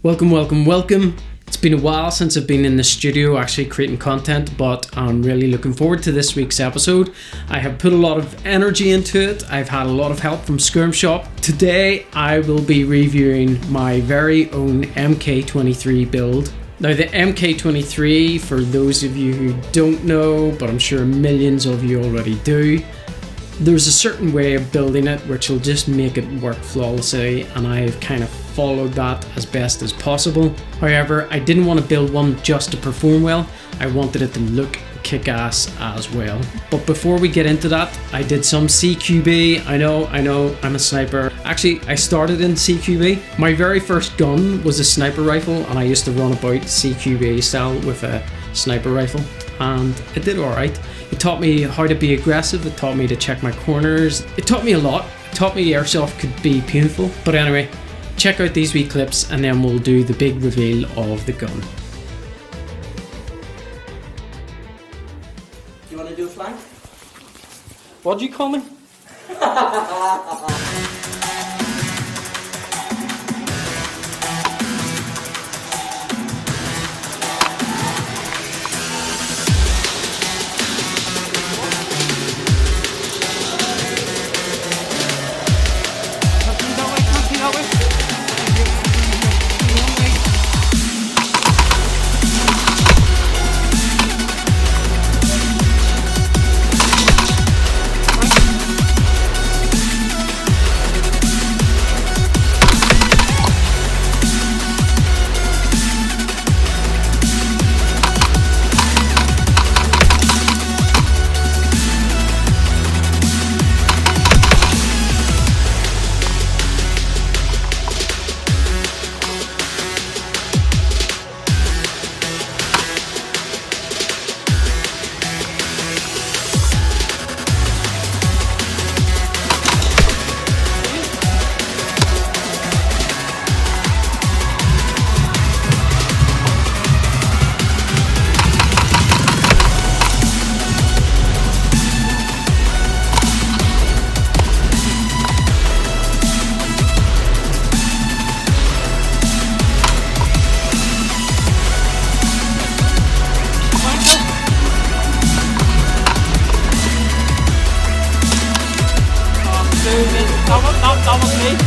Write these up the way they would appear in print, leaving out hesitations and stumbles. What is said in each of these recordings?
Welcome. It's been a while since I've been in the studio actually creating content, but I'm really looking forward to this week's episode. I have put a lot of energy into it. I've had a lot of help from Skirmshop. Today I will be reviewing my very own MK23 build. Now the MK23, for those of you who don't know, but I'm sure millions of you already do, there's a certain way of building it which will just make it work flawlessly, and I've kind of followed that as best as possible. However, I didn't want to build one just to perform well, I wanted it to look kick-ass as well. But before we get into that, I did some CQB. I know, I'm a sniper. Actually, I started in CQB. My very first gun was a sniper rifle, and I used to run about CQB style with a sniper rifle, and it did alright. It taught me how to be aggressive, it taught me to check my corners, it taught me a lot. It taught me airsoft could be painful. But anyway, check out these wee clips and then we'll do the big reveal of the gun. You want to do a flank? What do you call me? That was me.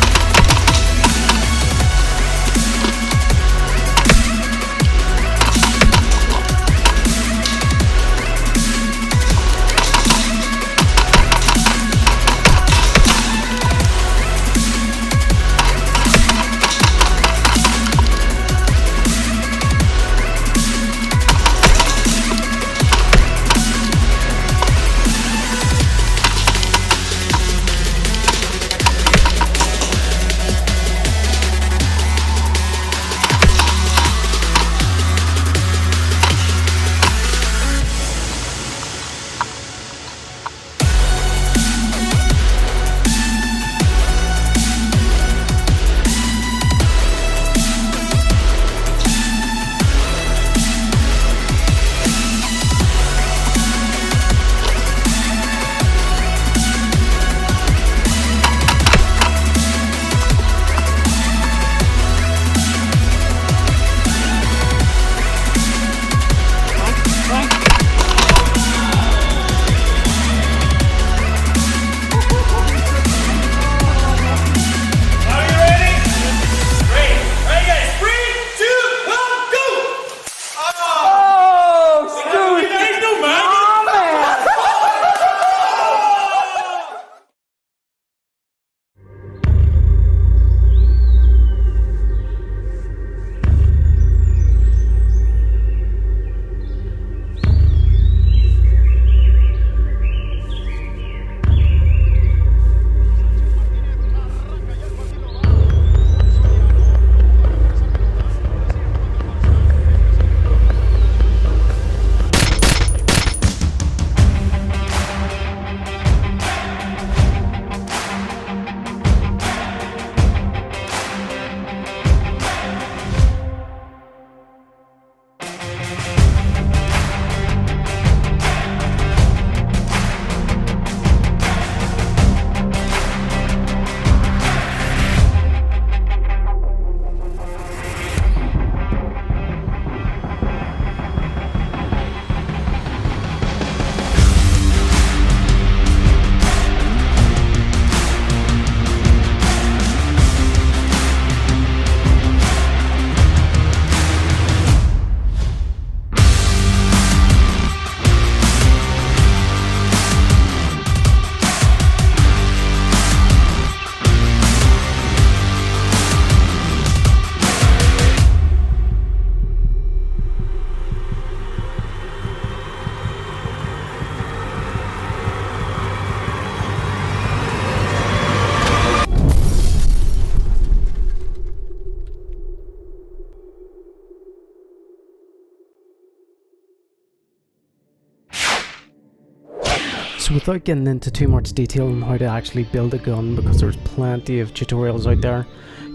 So without getting into too much detail on how to actually build a gun, because there's plenty of tutorials out there,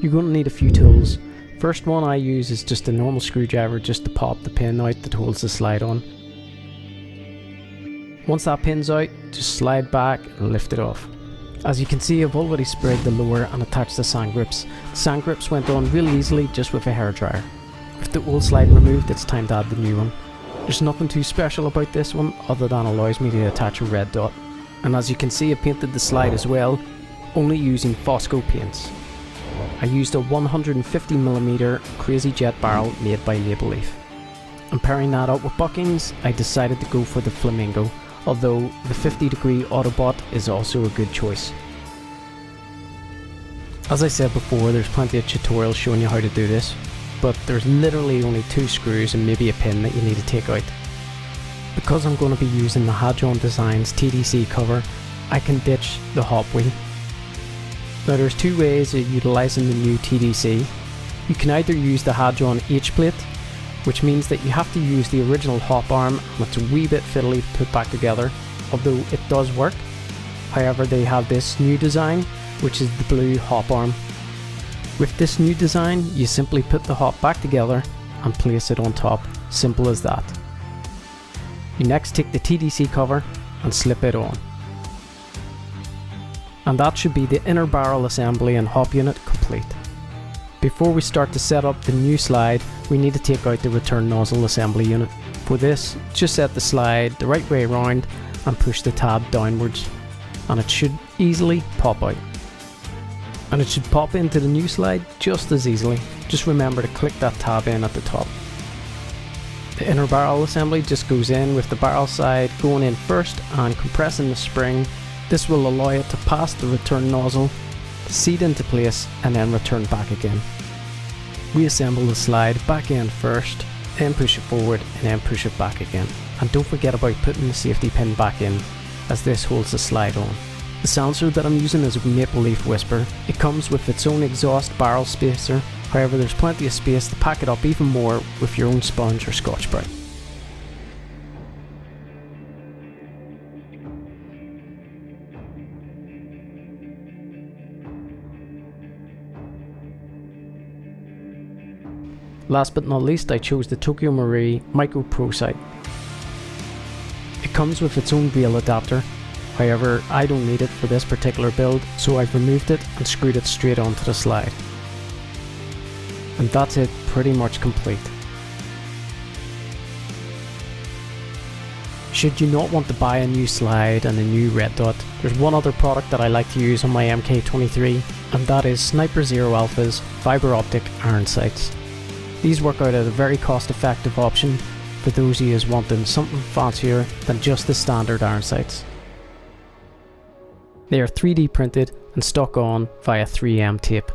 you're going to need a few tools. First one I use is just a normal screwdriver just to pop the pin out that holds the slide on. Once that pin's out, just slide back and lift it off. As you can see, I've already sprayed the lower and attached the sand grips. The sand grips went on really easily just with a hairdryer. With the old slide removed, it's time to add the new one. There's nothing too special about this one other than it allows me to attach a red dot. And as you can see, I painted the slide as well, only using Fosco paints. I used a 150mm Crazy Jet barrel made by Label Leaf. And pairing that up with buckings, I decided to go for the Flamingo, although the 50° Autobot is also a good choice. As I said before, there's plenty of tutorials showing you how to do this, but there's literally only 2 screws and maybe a pin that you need to take out. Because I'm going to be using the Hadron Designs TDC cover, I can ditch the hop wheel. Now there's 2 ways of utilising the new TDC. You can either use the Hadron H-plate, which means that you have to use the original hop arm and it's a wee bit fiddly to put back together, although it does work. However, they have this new design, which is the blue hop arm. With this new design, you simply put the hop back together and place it on top, simple as that. You next take the TDC cover and slip it on. And that should be the inner barrel assembly and hop unit complete. Before we start to set up the new slide, we need to take out the return nozzle assembly unit. For this, just set the slide the right way around and push the tab downwards, and it should easily pop out. And it should pop into the new slide just as easily. Just remember to click that tab in at the top. The inner barrel assembly just goes in with the barrel side going in first and compressing the spring. This will allow it to pass the return nozzle, seat into place and then return back again. Reassemble the slide back in first, then push it forward and then push it back again. And don't forget about putting the safety pin back in, as this holds the slide on. The silencer that I'm using is a Maple Leaf Whisper. It comes with its own exhaust barrel spacer, however there's plenty of space to pack it up even more with your own sponge or Scotch-Brite. Last but not least, I chose the Tokyo Marui Micro Pro sight. It comes with its own rail adapter, however I don't need it for this particular build, so I've removed it and screwed it straight onto the slide. And that's it, pretty much complete. Should you not want to buy a new slide and a new red dot, there's one other product that I like to use on my MK23, and that is SniperZeroAlpha's Fibre Optic iron sights. These work out as a very cost-effective option for those of you wanting something fancier than just the standard iron sights. They are 3D printed and stuck on via 3M tape.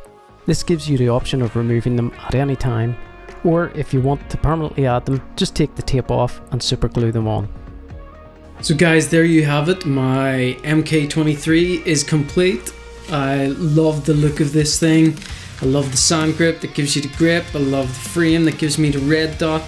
This gives you the option of removing them at any time, or if you want to permanently add them, just take the tape off and super glue them on. So guys, there you have it. My MK23 is complete. I love the look of this thing. I love the sand grip that gives you the grip, I love the frame that gives me the red dot,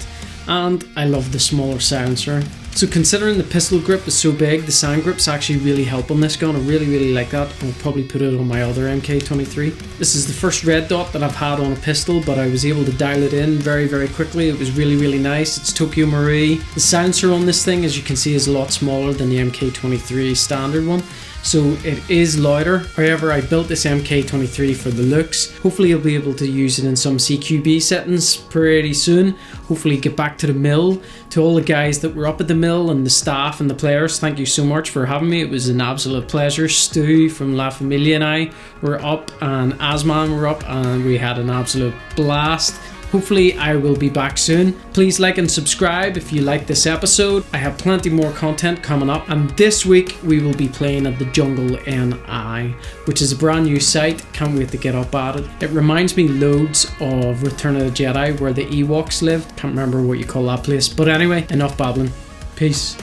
and I love the smaller silencer. So considering the pistol grip is so big, the sand grips actually really help on this gun. I really like that. I'll probably put it on my other MK23. This is the first red dot that I've had on a pistol, but I was able to dial it in very quickly. It was really nice. It's Tokyo Marui. The silencer on this thing, as you can see, is a lot smaller than the MK23 standard one, so it is louder. However, I built this MK23 for the looks. Hopefully I'll be able to use it in some CQB settings pretty soon. Hopefully get back to the mill. To all the guys that were up at the mill and the staff and the players, thank you so much for having me. It was an absolute pleasure. Stu from La Familia and I were up, and Asman were up, and we had an absolute blast. Hopefully I will be back soon. Please like and subscribe if you like this episode. I have plenty more content coming up, and this week we will be playing at the Jungle NI, which is a brand new site. Can't wait to get up at it. It reminds me loads of Return of the Jedi, where the Ewoks lived. Can't remember what you call that place, but anyway, enough babbling. Peace.